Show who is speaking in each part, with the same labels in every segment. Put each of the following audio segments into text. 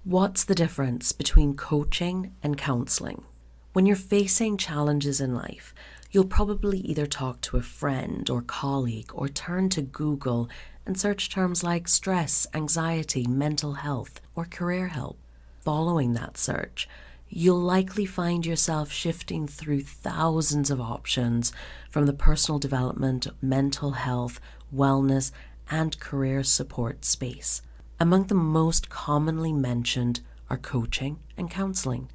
Speaker 1: What's the difference between coaching and counselling? When you're facing challenges in life, you'll probably either talk to a friend or colleague or turn to Google and search terms like stress, anxiety, mental health, or career help. Following that search, you'll likely find yourself shifting through thousands of options from the personal development, mental health, wellness, and career support space. Among the most commonly mentioned are coaching and counselling,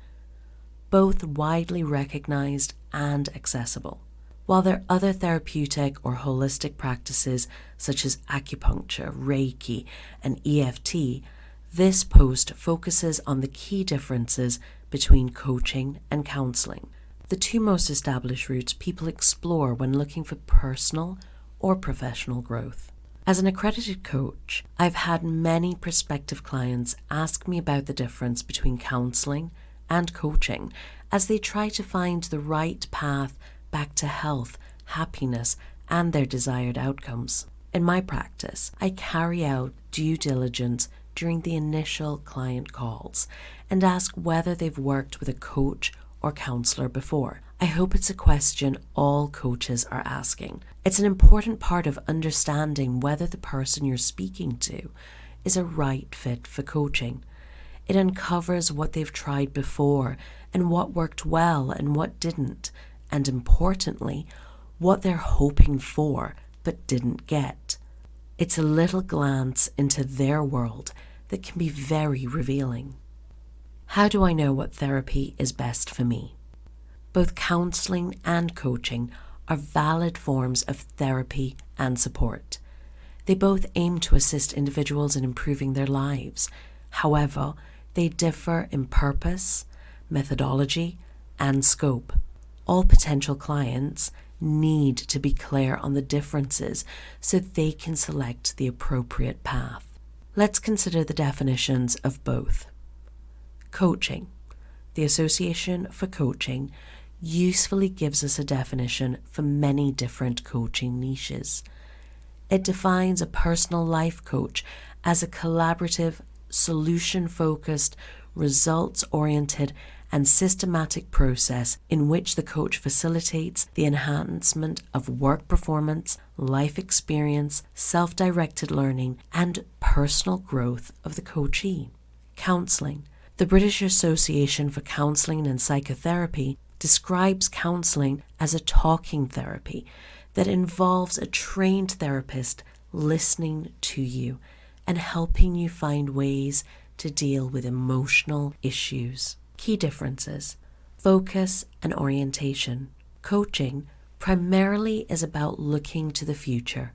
Speaker 1: both widely recognized and accessible. While there are other therapeutic or holistic practices such as acupuncture, Reiki, and EFT, this post focuses on the key differences between coaching and counselling, the two most established routes people explore when looking for personal or professional growth. As an accredited coach, I've had many prospective clients ask me about the difference between counselling and coaching as they try to find the right path back to health, happiness, and their desired outcomes. In my practice, I carry out due diligence during the initial client calls and ask whether they've worked with a coach or counsellor before. I hope it's a question all coaches are asking. It's an important part of understanding whether the person you're speaking to is a right fit for coaching. It uncovers what they've tried before and what worked well and what didn't, and importantly, what they're hoping for but didn't get. It's a little glance into their world that can be very revealing. How do I know what therapy is best for me? Both counselling and coaching are valid forms of therapy and support. They both aim to assist individuals in improving their lives. However, they differ in purpose, methodology, and scope. All potential clients need to be clear on the differences so they can select the appropriate path. Let's consider the definitions of both. Coaching. The Association for Coaching usefully gives us a definition for many different coaching niches. It defines a personal life coach as a collaborative, solution-focused, results-oriented, and systematic process in which the coach facilitates the enhancement of work performance, life experience, self-directed learning, and personal growth of the coachee. Counselling. The British Association for Counselling and Psychotherapy describes counselling as a talking therapy that involves a trained therapist listening to you and helping you find ways to deal with emotional issues. Key differences: focus and orientation. Coaching primarily is about looking to the future.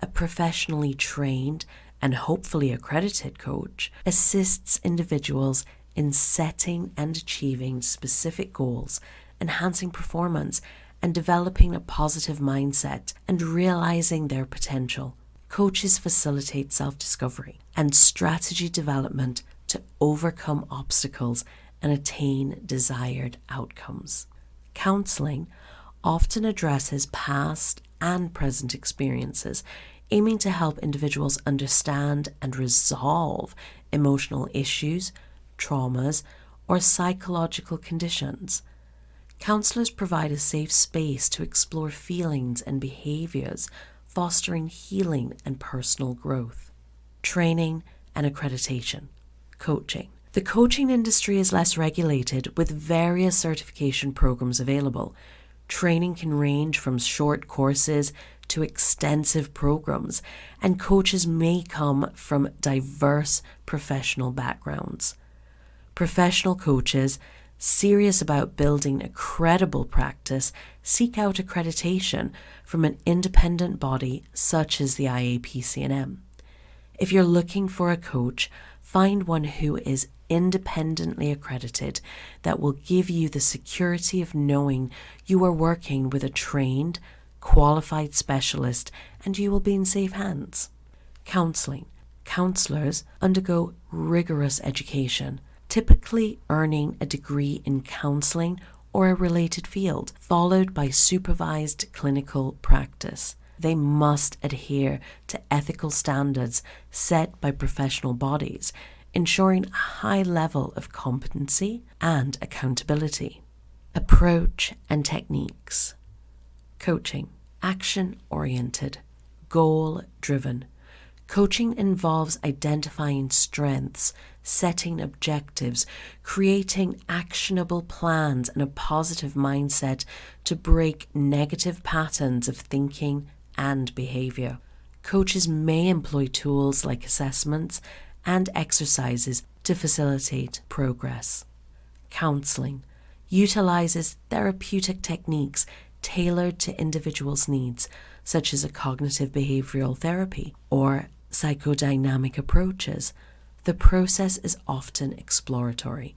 Speaker 1: A professionally trained and hopefully accredited coach assists individuals in setting and achieving specific goals, enhancing performance, and developing a positive mindset and realizing their potential. Coaches facilitate self-discovery and strategy development to overcome obstacles and attain desired outcomes. Counselling often addresses past and present experiences, aiming to help individuals understand and resolve emotional issues, traumas, or psychological conditions. Counselors provide a safe space to explore feelings and behaviors, fostering healing and personal growth. Training and accreditation. Coaching. The coaching industry is less regulated, with various certification programs available. Training can range from short courses to extensive programs, and coaches may come from diverse professional backgrounds. Professional coaches serious about building a credible practice seek out accreditation from an independent body such as the IAPC&M. If you're looking for a coach, find one who is independently accredited that will give you the security of knowing you are working with a trained, qualified specialist and you will be in safe hands. Counselling. Counsellors undergo rigorous education, typically earning a degree in counselling or a related field, followed by supervised clinical practice. They must adhere to ethical standards set by professional bodies, ensuring a high level of competency and accountability. Approach and techniques. Coaching. Action-oriented, goal-driven. Coaching involves identifying strengths, setting objectives, creating actionable plans, and a positive mindset to break negative patterns of thinking and behavior. Coaches may employ tools like assessments and exercises to facilitate progress. Counselling utilizes therapeutic techniques tailored to individuals' needs, such as a cognitive behavioral therapy or psychodynamic approaches. The process is often exploratory,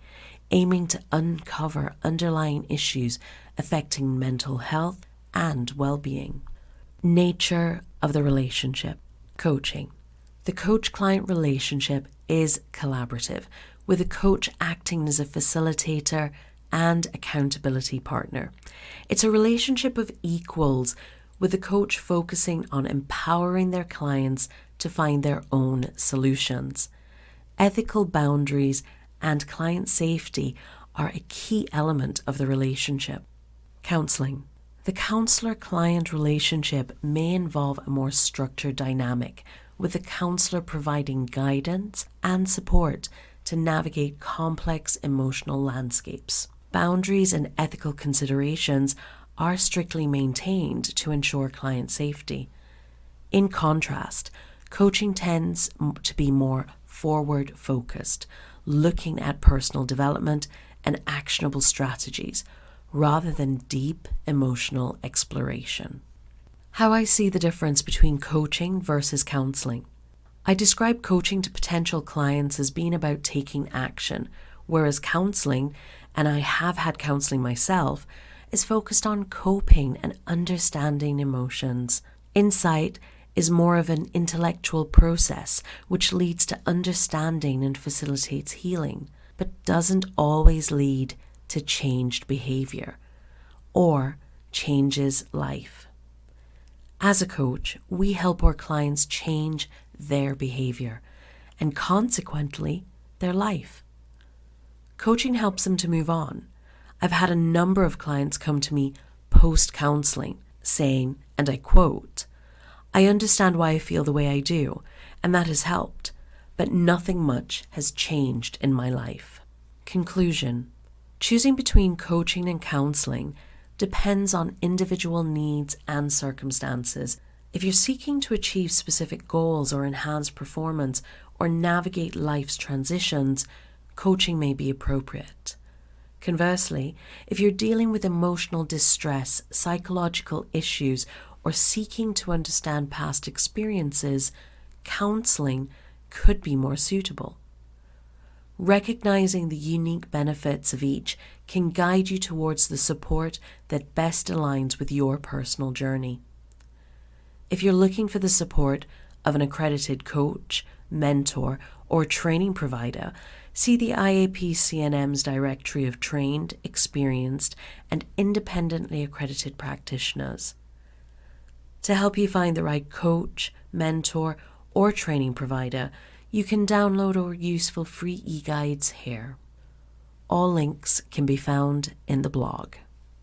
Speaker 1: aiming to uncover underlying issues affecting mental health and well-being. Nature of the relationship. Coaching. The coach-client relationship is collaborative, with the coach acting as a facilitator and accountability partner. It's a relationship of equals, with the coach focusing on empowering their clients to find their own solutions. Ethical boundaries and client safety are a key element of the relationship. Counselling. The counselor-client relationship may involve a more structured dynamic, with the counselor providing guidance and support to navigate complex emotional landscapes. Boundaries and ethical considerations are strictly maintained to ensure client safety. In contrast, coaching tends to be more forward-focused, looking at personal development and actionable strategies, rather than deep emotional exploration. How I see the difference between coaching versus counselling. I describe coaching to potential clients as being about taking action, whereas counselling, and I have had counselling myself, is focused on coping and understanding emotions. Insight is more of an intellectual process which leads to understanding and facilitates healing, but doesn't always lead to changed behaviour or changes life. As a coach, we help our clients change their behaviour and consequently their life. Coaching helps them to move on. I've had a number of clients come to me post-counselling saying, and I quote, "I understand why I feel the way I do, and that has helped, but nothing much has changed in my life." Conclusion. Choosing between coaching and counselling depends on individual needs and circumstances. If you're seeking to achieve specific goals or enhance performance or navigate life's transitions, coaching may be appropriate. Conversely, if you're dealing with emotional distress, psychological issues, or seeking to understand past experiences, counselling could be more suitable. Recognizing the unique benefits of each can guide you towards the support that best aligns with your personal journey. If you're looking for the support of an accredited coach, mentor, or training provider, see the IAPC&M's directory of trained, experienced, and independently accredited practitioners. To help you find the right coach, mentor, or training provider, you can download our useful free e-guides here. All links can be found in the blog.